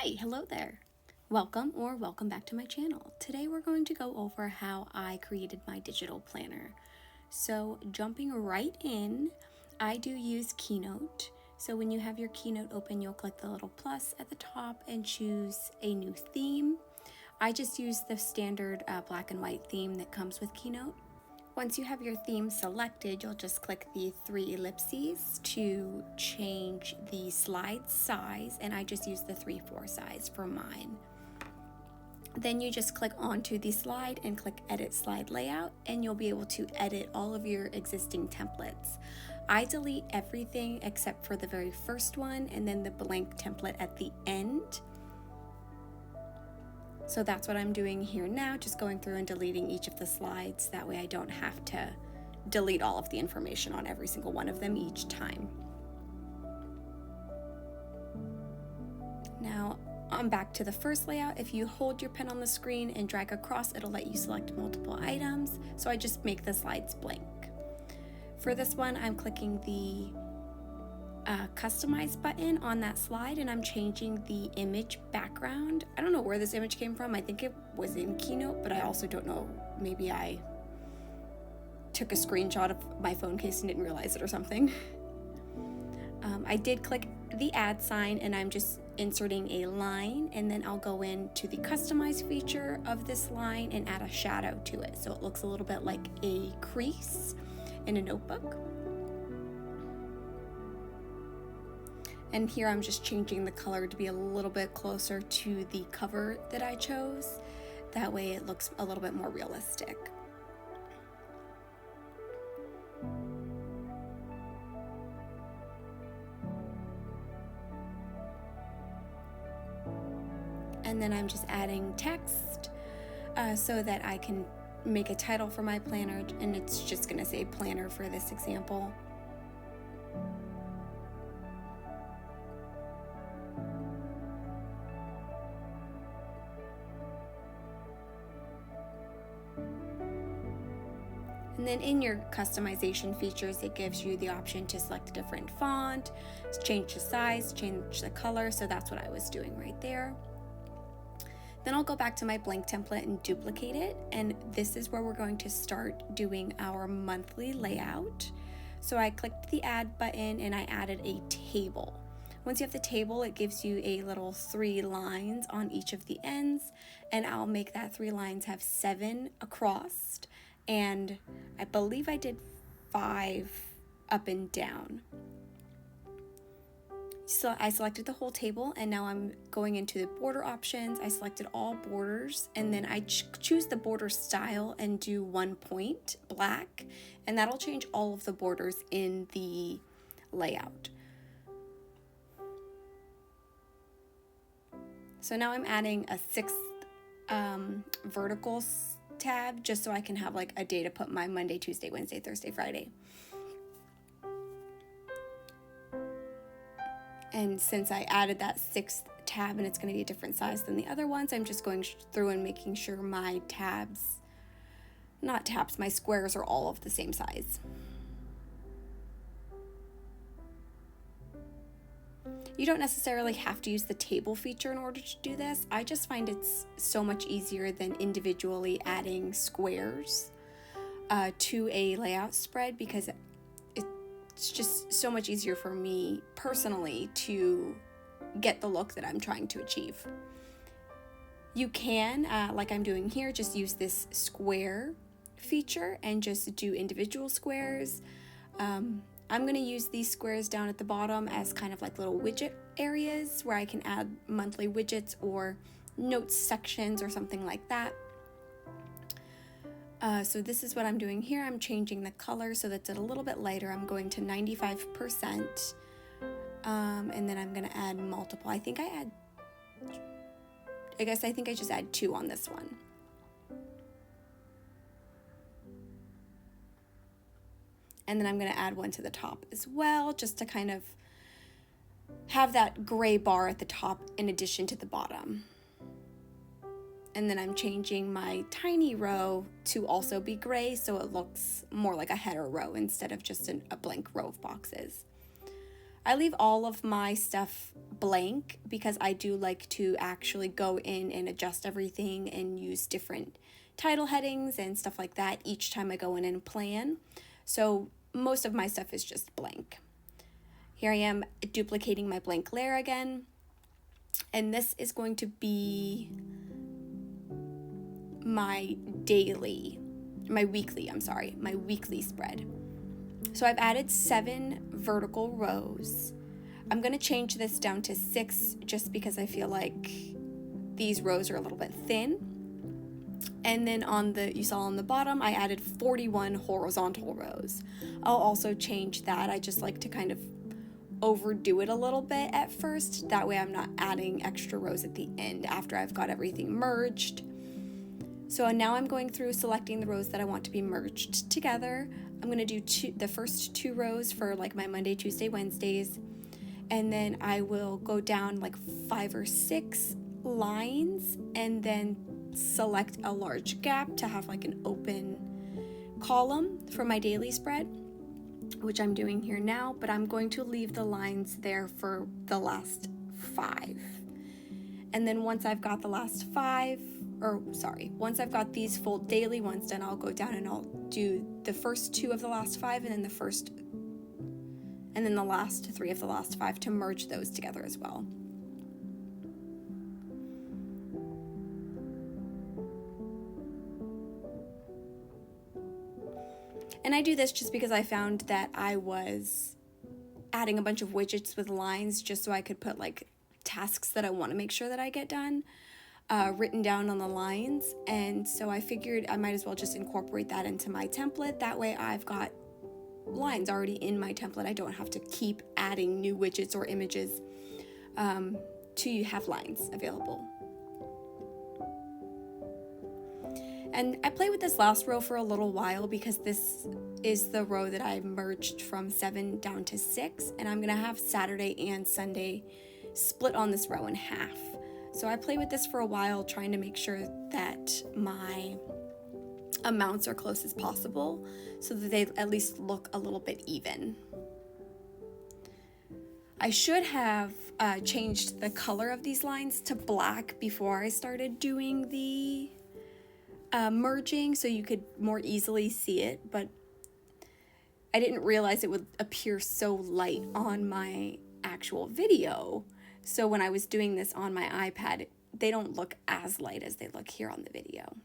Hi, hello there. Welcome back to my channel. Today we're going to go over how I created my digital planner. So jumping right in, I do use Keynote. So when you have your Keynote open, you'll click the little plus at the top and choose a new theme. I just use the standard black and white theme that comes with Keynote. Once you have your theme selected, you'll just click the three ellipses to change the slide size, and I just use the 3/4 size for mine. Then you just click onto the slide and click edit slide layout, and you'll be able to edit all of your existing templates. I delete everything except for the very first one and then the blank template at the end. So that's what I'm doing here now, just going through and deleting each of the slides. That way I don't have to delete all of the information on every single one of them each time. Now I'm back to the first layout. If you hold your pen on the screen and drag across, it'll let you select multiple items. So I just make the slides blank. For this one, I'm clicking the customize button on that slide, and I'm changing the image background. I don't know where this image came from. I think it was in Keynote, but I also don't know. Maybe I took a screenshot of my phone case and didn't realize it or something. I did click the add sign, and I'm just inserting a line, and then I'll go into the customize feature of this line and add a shadow to it so it looks a little bit like a crease in a notebook. And here I'm just changing the color to be a little bit closer to the cover that I chose. That way it looks a little bit more realistic. And then I'm just adding text so that I can make a title for my planner, and it's just going to say planner for this example. And then in your customization features, it gives you the option to select a different font, change the size, change the color. So that's what I was doing right there. Then I'll go back to my blank template and duplicate it. And this is where we're going to start doing our monthly layout. So I clicked the add button and I added a table. Once you have the table, it gives you a little 3 lines on each of the ends, and I'll make that 3 lines have 7 across, and I believe I did 5 up and down. So I selected the whole table, and now I'm going into the border options. I selected all borders, and then I choose the border style and do 1 point black, and that'll change all of the borders in the layout. So now I'm adding a 6th vertical tab just so I can have like a day to put my Monday, Tuesday, Wednesday, Thursday, Friday. And since I added that 6th tab and it's going to be a different size than the other ones, I'm just going through and making sure my my squares are all of the same size. You don't necessarily have to use the table feature in order to do this. I just find it's so much easier than individually adding squares to a layout spread, because it's just so much easier for me personally to get the look that I'm trying to achieve. You can, like I'm doing here, just use this square feature and just do individual squares. I'm going to use these squares down at the bottom as kind of like little widget areas where I can add monthly widgets or notes sections or something like that. So this is what I'm doing here. I'm changing the color so that's a little bit lighter. I'm going to 95%. And then I'm going to add multiple. I think I just add 2 on this one. And then I'm going to add 1 to the top as well, just to kind of have that gray bar at the top in addition to the bottom. And then I'm changing my tiny row to also be gray so it looks more like a header row instead of just a blank row of boxes. I leave all of my stuff blank because I do like to actually go in and adjust everything and use different title headings and stuff like that each time I go in and plan. So most of my stuff is just blank. Here I am duplicating my blank layer again. And this is going to be my weekly spread. So I've added 7 vertical rows. I'm going to change this down to 6 just because I feel like these rows are a little bit thin. And then you saw on the bottom, I added 41 horizontal rows. I'll also change that. I just like to kind of overdo it a little bit at first. That way I'm not adding extra rows at the end after I've got everything merged. So now I'm going through selecting the rows that I want to be merged together. I'm going to do the first 2 rows for like my Monday, Tuesday, Wednesdays. And then I will go down like 5 or 6 lines and then select a large gap to have like an open column for my daily spread, which I'm doing here now, but I'm going to leave the lines there for the last 5. And then once I've got once I've got these full daily ones done, I'll go down and I'll do the first 2 of the last 5 and then the last 3 of the last 5 to merge those together as well. And I do this just because I found that I was adding a bunch of widgets with lines just so I could put like tasks that I want to make sure that I get done written down on the lines. And so I figured I might as well just incorporate that into my template. That way I've got lines already in my template. I don't have to keep adding new widgets or images to have lines available. And I played with this last row for a little while because this is the row that I merged from 7 down to 6, and I'm going to have Saturday and Sunday split on this row in half. So I played with this for a while, trying to make sure that my amounts are close as possible so that they at least look a little bit even. I should have changed the color of these lines to black before I started doing the merging so you could more easily see it, but I didn't realize it would appear so light on my actual video. So when I was doing this on my iPad, they don't look as light as they look here on the video.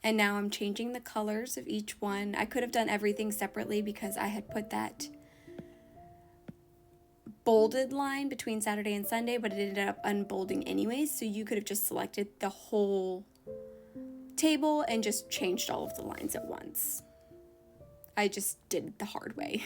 And now I'm changing the colors of each one. I could have done everything separately because I had put that bolded line between Saturday and Sunday, but it ended up unbolding anyways, so you could have just selected the whole table and just changed all of the lines at once. I just did it the hard way.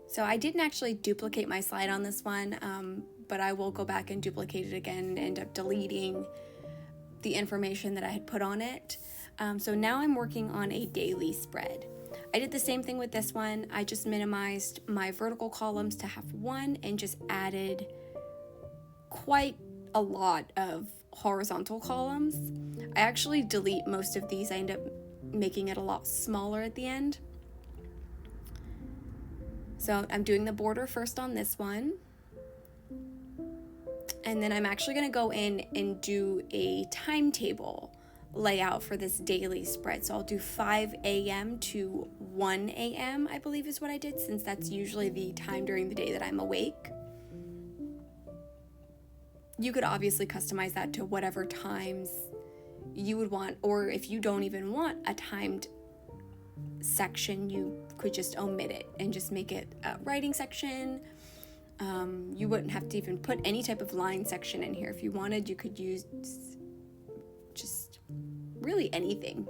So I didn't actually duplicate my slide on this one, but I will go back and duplicate it again and end up deleting the information that I had put on it. So now I'm working on a daily spread. I did the same thing with this one. I just minimized my vertical columns to have 1 and just added quite a lot of horizontal columns. I actually delete most of these. I end up making it a lot smaller at the end. So I'm doing the border first on this one. And then I'm actually going to go in and do a timetable layout for this daily spread. So I'll do 5 a.m. to 1 a.m. I believe is what I did, since that's usually the time during the day that I'm awake. You could obviously customize that to whatever times you would want, or if you don't even want a timed section, you could just omit it and just make it a writing section. You wouldn't have to even put any type of line section in here. If you wanted, you could use just really anything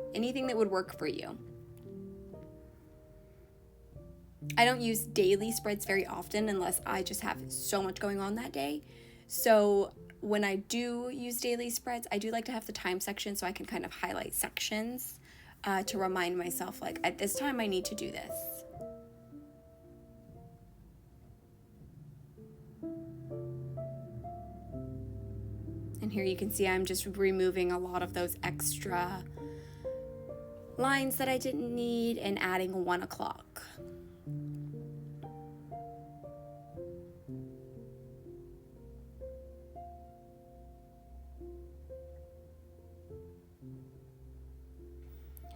that would work for you. I don't use daily spreads very often unless I just have so much going on that day. So when I do use daily spreads, I do like to have the time section so I can kind of highlight sections to remind myself, like, at this time I need to do this. And here you can see I'm just removing a lot of those extra lines that I didn't need and adding 1 o'clock.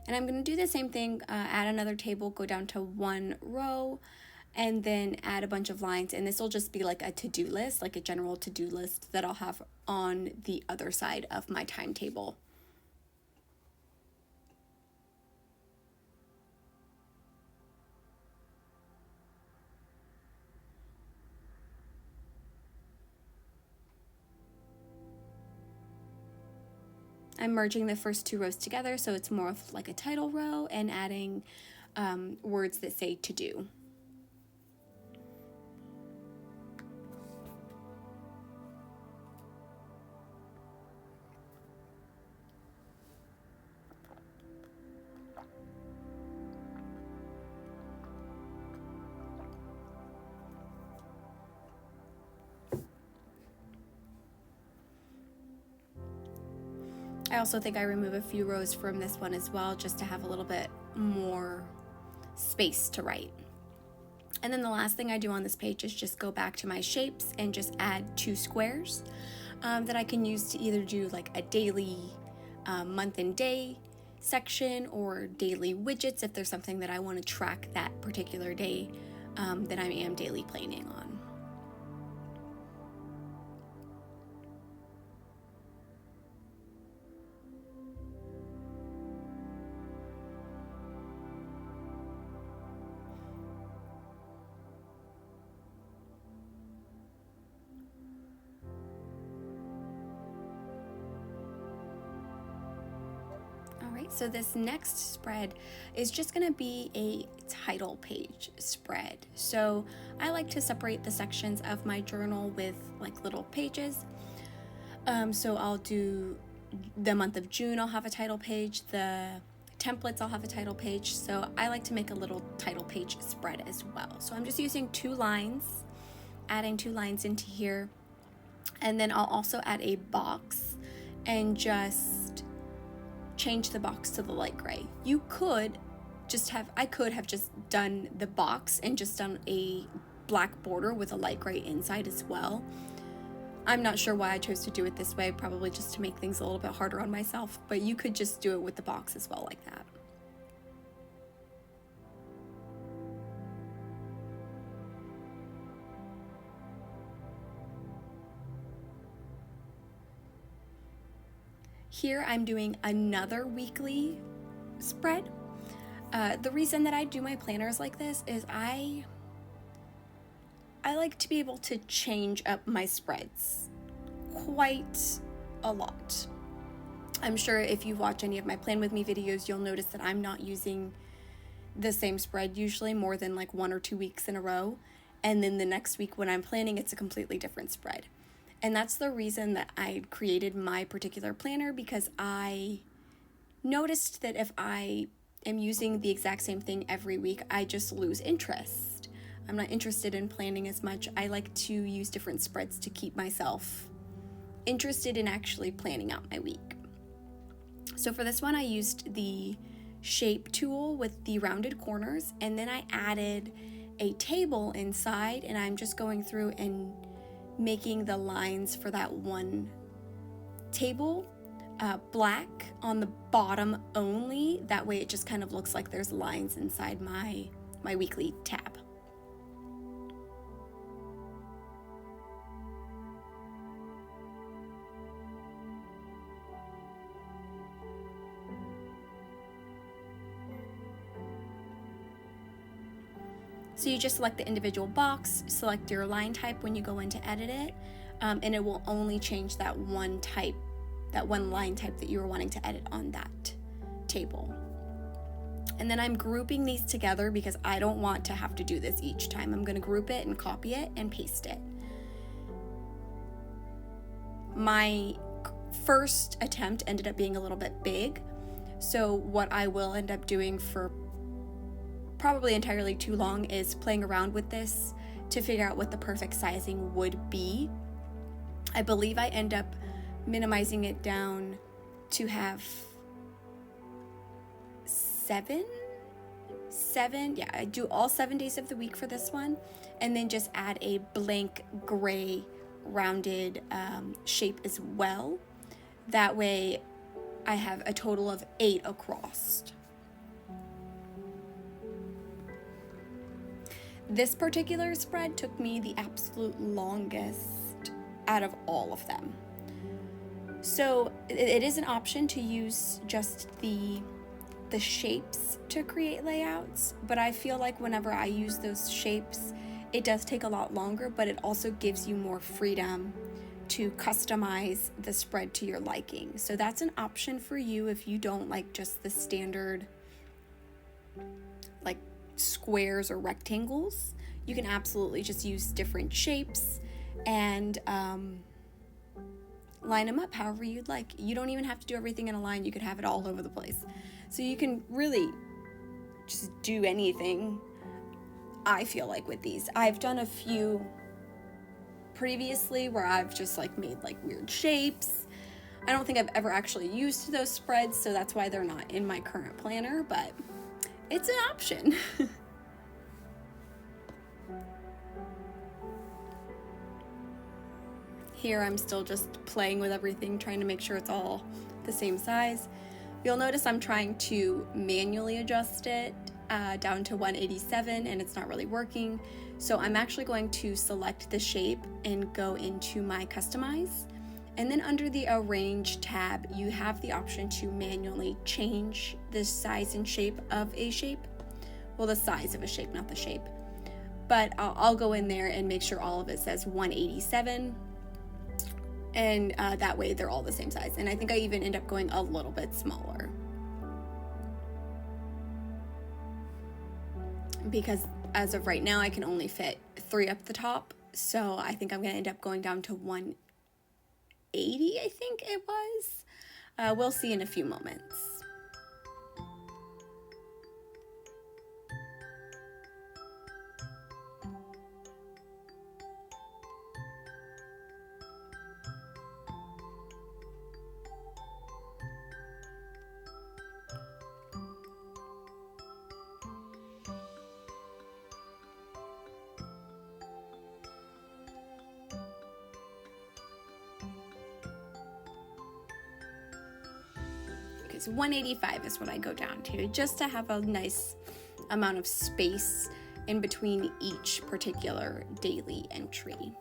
And I'm going to do the same thing, add another table, go down to 1 row, and then add a bunch of lines. And this will just be like a to-do list, like a general to-do list that I'll have on the other side of my timetable. I'm merging the first 2 rows together so it's more of like a title row and adding words that say to do. I also think I remove a few rows from this one as well, just to have a little bit more space to write. And then the last thing I do on this page is just go back to my shapes and just add 2 squares that I can use to either do like a daily month and day section or daily widgets if there's something that I want to track that particular day that I am daily planning on. So this next spread is just going to be a title page spread. So I like to separate the sections of my journal with like little pages. So I'll do the month of June, I'll have a title page. The templates, I'll have a title page. So I like to make a little title page spread as well. So I'm just using 2 lines, adding 2 lines into here. And then I'll also add a box and just change the box to the light gray. You could just have, I could have just done the box and just done a black border with a light gray inside as well. I'm not sure why I chose to do it this way, probably just to make things a little bit harder on myself, but you could just do it with the box as well like that. Here I'm doing another weekly spread. The reason that I do my planners like this is I like to be able to change up my spreads quite a lot. I'm sure if you watch any of my Plan With Me videos, you'll notice that I'm not using the same spread usually more than like 1 or 2 weeks in a row. And then the next week when I'm planning, it's a completely different spread. And that's the reason that I created my particular planner, because I noticed that if I am using the exact same thing every week, I just lose interest. I'm not interested in planning as much. I like to use different spreads to keep myself interested in actually planning out my week. So for this one, I used the shape tool with the rounded corners, and then I added a table inside, and I'm just going through and making the lines for that one table black on the bottom only. That way it just kind of looks like there's lines inside my weekly tab. So you just select the individual box, select your line type when you go in to edit it, and it will only change that one line type that you were wanting to edit on that table. And then I'm grouping these together because I don't want to have to do this each time. I'm gonna group it and copy it and paste it. My first attempt ended up being a little bit big. So what I will end up doing for probably entirely too long is playing around with this to figure out what the perfect sizing would be. I believe I end up minimizing it down to have seven, yeah, I do all 7 days of the week for this one, and then just add a blank gray rounded shape as well. That way I have a total of 8 across. This particular spread took me the absolute longest out of all of them. So it is an option to use just the shapes to create layouts, but I feel like whenever I use those shapes, it does take a lot longer, but it also gives you more freedom to customize the spread to your liking. So that's an option for you if you don't like just the standard like squares or rectangles. You can absolutely just use different shapes and line them up however you'd like. You don't even have to do everything in a line. You could have it all over the place. So you can really just do anything, I feel like, with these. I've done a few previously where I've just like made like weird shapes. I don't think I've ever actually used those spreads, so that's why they're not in my current planner, but it's an option. Here I'm still just playing with everything, trying to make sure it's all the same size. You'll notice I'm trying to manually adjust it down to 187 and it's not really working. So I'm actually going to select the shape and go into my customize. And then under the arrange tab, you have the option to manually change the size and shape of a shape. Well, the size of a shape, not the shape. But I'll go in there and make sure all of it says 187. And that way they're all the same size. And I think I even end up going a little bit smaller, because as of right now I can only fit 3 up the top, so I think I'm gonna end up going down to 180, I think it was. We'll see in a few moments. So 185 is what I go down to, just to have a nice amount of space in between each particular daily entry.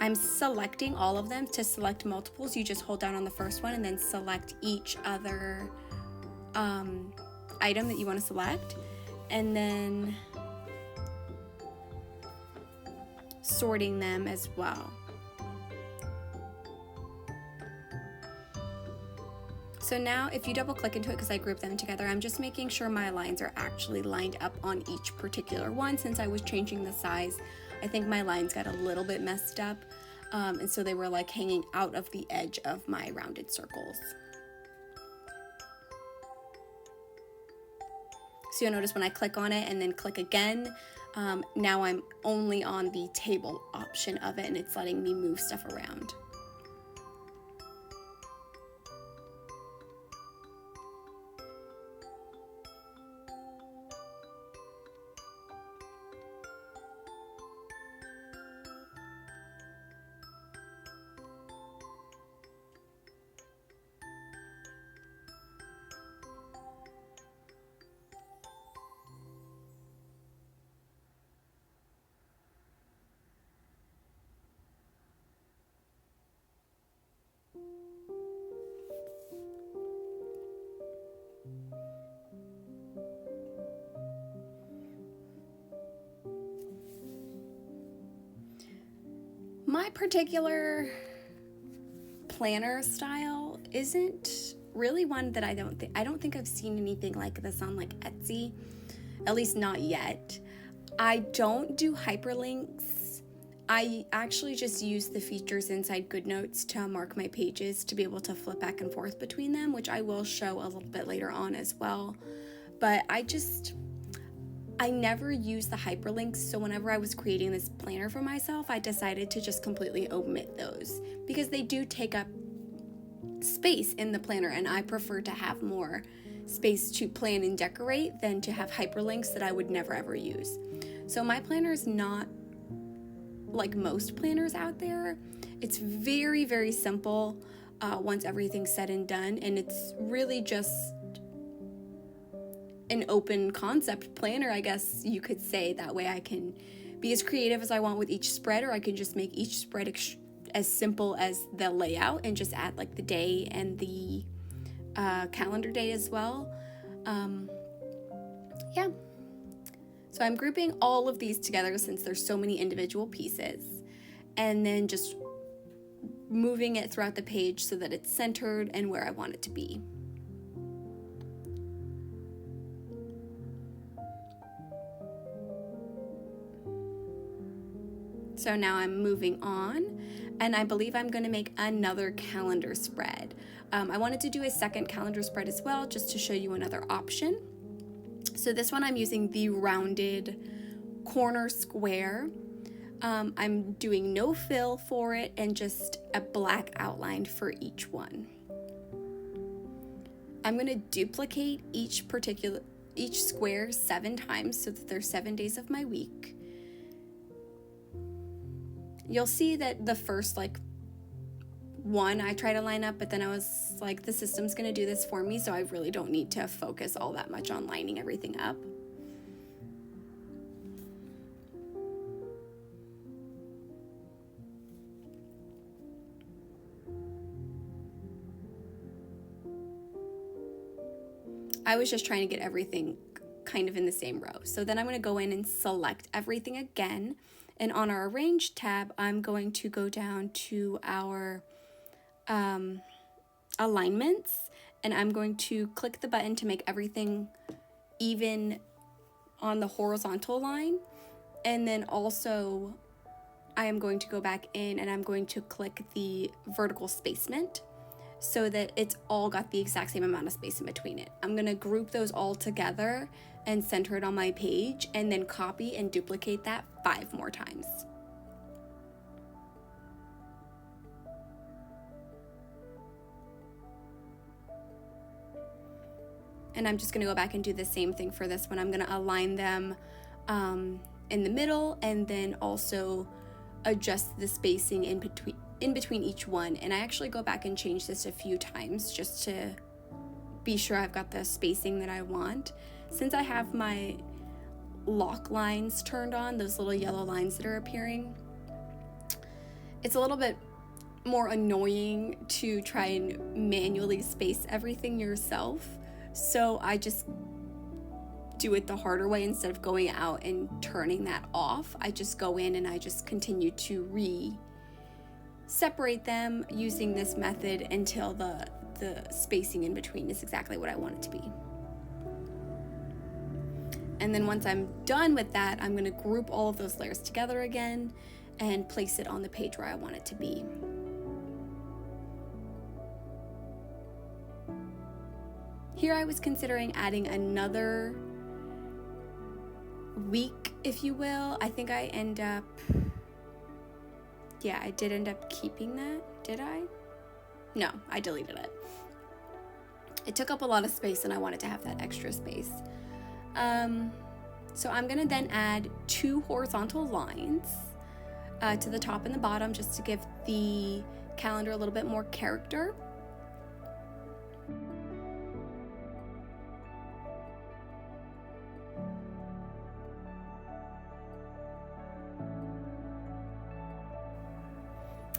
I'm selecting all of them. To select multiples, you just hold down on the first one and then select each other item that you want to select, and then sorting them as well. So now if you double click into it, because I grouped them together, I'm just making sure my lines are actually lined up on each particular one. Since I was changing the size, I think my lines got a little bit messed up. And so they were like hanging out of the edge of my rounded circles. So you'll notice when I click on it and then click again, now I'm only on the table option of it and it's letting me move stuff around. My particular planner style isn't really one that I don't think I've seen anything like this on like Etsy, at least not yet. I don't do hyperlinks. I actually just use the features inside GoodNotes to mark my pages to be able to flip back and forth between them, which I will show a little bit later on as well. But I never use the hyperlinks, so whenever I was creating this planner for myself, I decided to just completely omit those because they do take up space in the planner, and I prefer to have more space to plan and decorate than to have hyperlinks that I would never ever use. So my planner is not like most planners out there. It's very, very simple once everything's said and done, and it's really just an open concept planner, I guess you could say. That way I can be as creative as I want with each spread, or I can just make each spread as simple as the layout and just add like the day and the calendar day as well. Yeah. So I'm grouping all of these together since there's so many individual pieces, and then just moving it throughout the page so that it's centered and where I want it to be. So now I'm moving on, and I believe I'm going to make another calendar spread. I wanted to do a second calendar spread as well, just to show you another option. So this one I'm using the rounded corner square. I'm doing no fill for it and just a black outline for each one. I'm going to duplicate each square 7 times so that there's 7 days of my week. You'll see that the first one I try to line up, but then I was like, the system's gonna do this for me, so I really don't need to focus all that much on lining everything up. I was just trying to get everything kind of in the same row. So then I'm gonna go in and select everything again. And on our Arrange tab, I'm going to go down to our alignments, and I'm going to click the button to make everything even on the horizontal line. And then also I am going to go back in and I'm going to click the vertical spacement so that it's all got the exact same amount of space in between it. I'm going to group those all together and center it on my page, and then copy and duplicate that 5 more times. And I'm just going to go back and do the same thing for this one. I'm going to align them in the middle, and then also adjust the spacing in between each one. And I actually go back and change this a few times just to be sure I've got the spacing that I want. Since I have my lock lines turned on, those little yellow lines that are appearing, it's a little bit more annoying to try and manually space everything yourself. So I just do it the harder way. Instead of going out and turning that off, I just go in and I just continue to separate them using this method until the spacing in between is exactly what I want it to be. And then once I'm done with that, I'm going to group all of those layers together again and place it on the page where I want it to be. Here I was considering adding another week, if you will. I think I did end up keeping that. Did I? No, I deleted it. It took up a lot of space and I wanted to have that extra space. So I'm gonna then add 2 horizontal lines to the top and the bottom, just to give the calendar a little bit more character.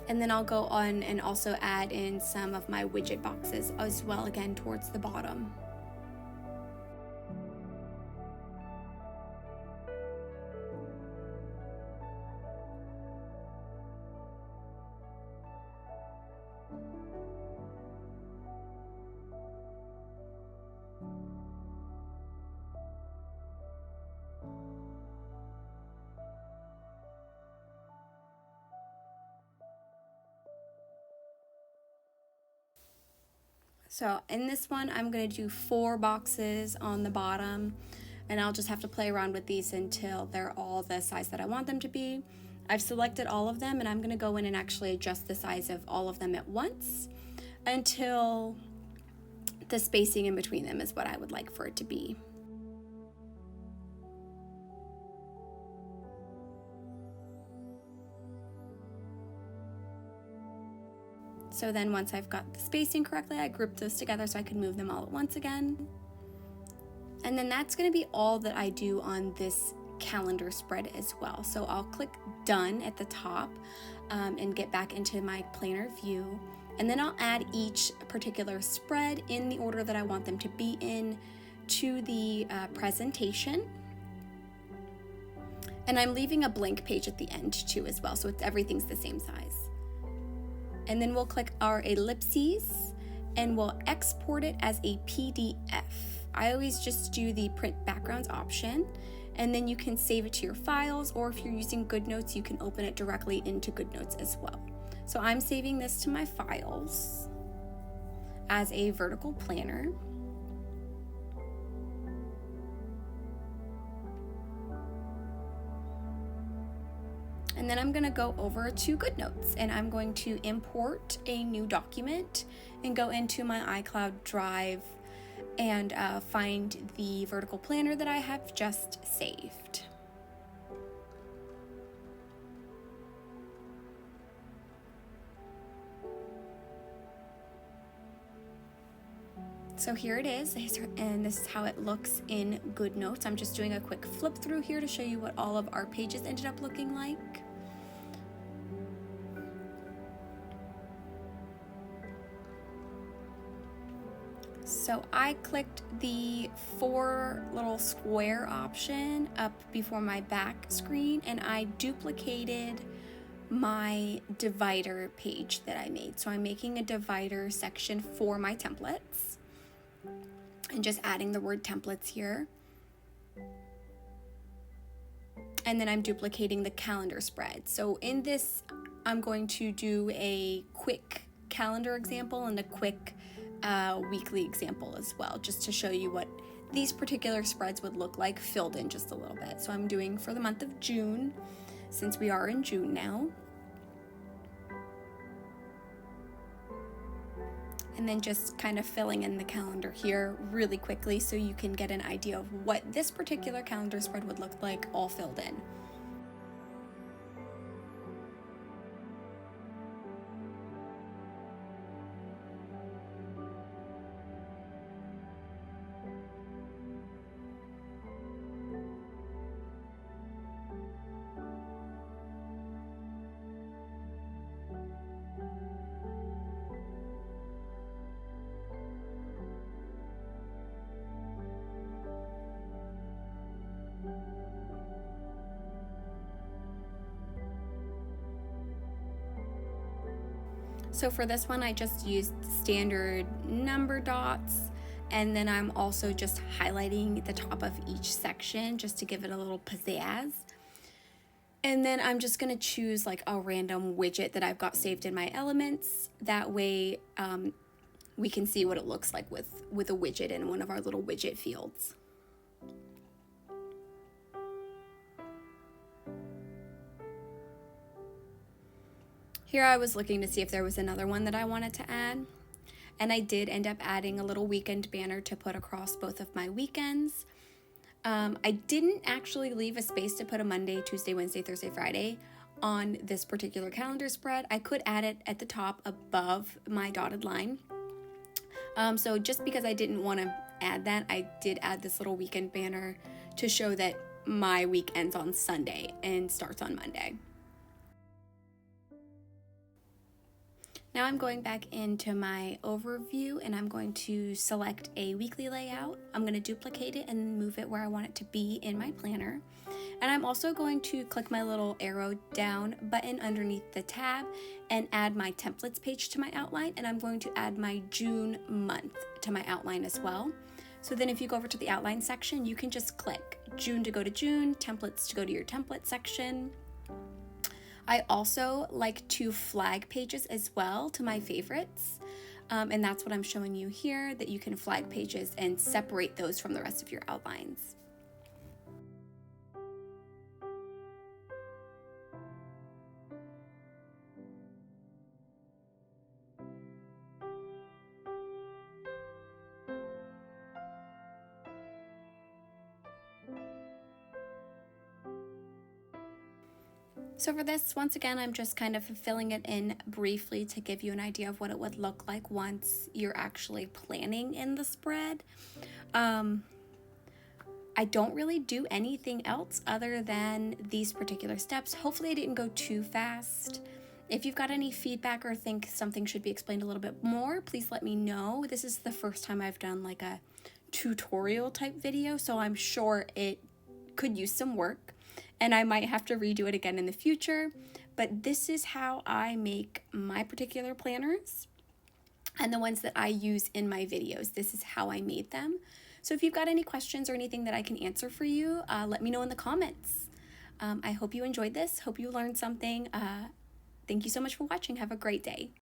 And then I'll go on and also add in some of my widget boxes as well, again towards the bottom. So in this one, I'm going to do 4 boxes on the bottom, and I'll just have to play around with these until they're all the size that I want them to be. I've selected all of them, and I'm going to go in and actually adjust the size of all of them at once until the spacing in between them is what I would like for it to be. So then once I've got the spacing correctly, I group those together so I can move them all at once again. And then that's going to be all that I do on this calendar spread as well. So I'll click done at the top and get back into my planner view. And then I'll add each particular spread in the order that I want them to be in to the presentation. And I'm leaving a blank page at the end too as well, so everything's the same size. And then we'll click our ellipses and we'll export it as a PDF. I always just do the print backgrounds option, and then you can save it to your files, or if you're using GoodNotes, you can open it directly into GoodNotes as well. So I'm saving this to my files as a vertical planner. And then I'm going to go over to GoodNotes, and I'm going to import a new document and go into my iCloud Drive and find the vertical planner that I have just saved. So here it is, and this is how it looks in GoodNotes. I'm just doing a quick flip through here to show you what all of our pages ended up looking like. So I clicked the 4 little square option up before my back screen, and I duplicated my divider page that I made. So I'm making a divider section for my templates and just adding the word templates here. And then I'm duplicating the calendar spread. So in this, I'm going to do a quick calendar example and a quick weekly example as well, just to show you what these particular spreads would look like filled in just a little bit. So I'm doing for the month of June, since we are in June now. And then just kind of filling in the calendar here really quickly so you can get an idea of what this particular calendar spread would look like all filled in. So for this one, I just used standard number dots, and then I'm also just highlighting the top of each section just to give it a little pizzazz. And then I'm just gonna choose like a random widget that I've got saved in my elements. That way we can see what it looks like with a widget in one of our little widget fields. Here I was looking to see if there was another one that I wanted to add, and I did end up adding a little weekend banner to put across both of my weekends. I didn't actually leave a space to put a Monday, Tuesday, Wednesday, Thursday, Friday on this particular calendar spread. I could add it at the top above my dotted line. So just because I didn't want to add that, I did add this little weekend banner to show that my week ends on Sunday and starts on Monday. Now I'm going back into my overview, and I'm going to select a weekly layout. I'm going to duplicate it and move it where I want it to be in my planner. And I'm also going to click my little arrow down button underneath the tab and add my templates page to my outline. And I'm going to add my June month to my outline as well. So then if you go over to the outline section, you can just click June to go to June, templates to go to your template section. I also like to flag pages as well to my favorites. And that's what I'm showing you here, that you can flag pages and separate those from the rest of your outlines. So for this, once again, I'm just kind of filling it in briefly to give you an idea of what it would look like once you're actually planning in the spread. I don't really do anything else other than these particular steps. Hopefully I didn't go too fast. If you've got any feedback or think something should be explained a little bit more, please let me know. This is the first time I've done like a tutorial type video, so I'm sure it could use some work and I might have to redo it again in the future. But this is how I make my particular planners and the ones that I use in my videos. This is how I made them. So if you've got any questions or anything that I can answer for you, let me know in the comments. I hope you enjoyed this. Hope you learned something. Thank you so much for watching. Have a great day.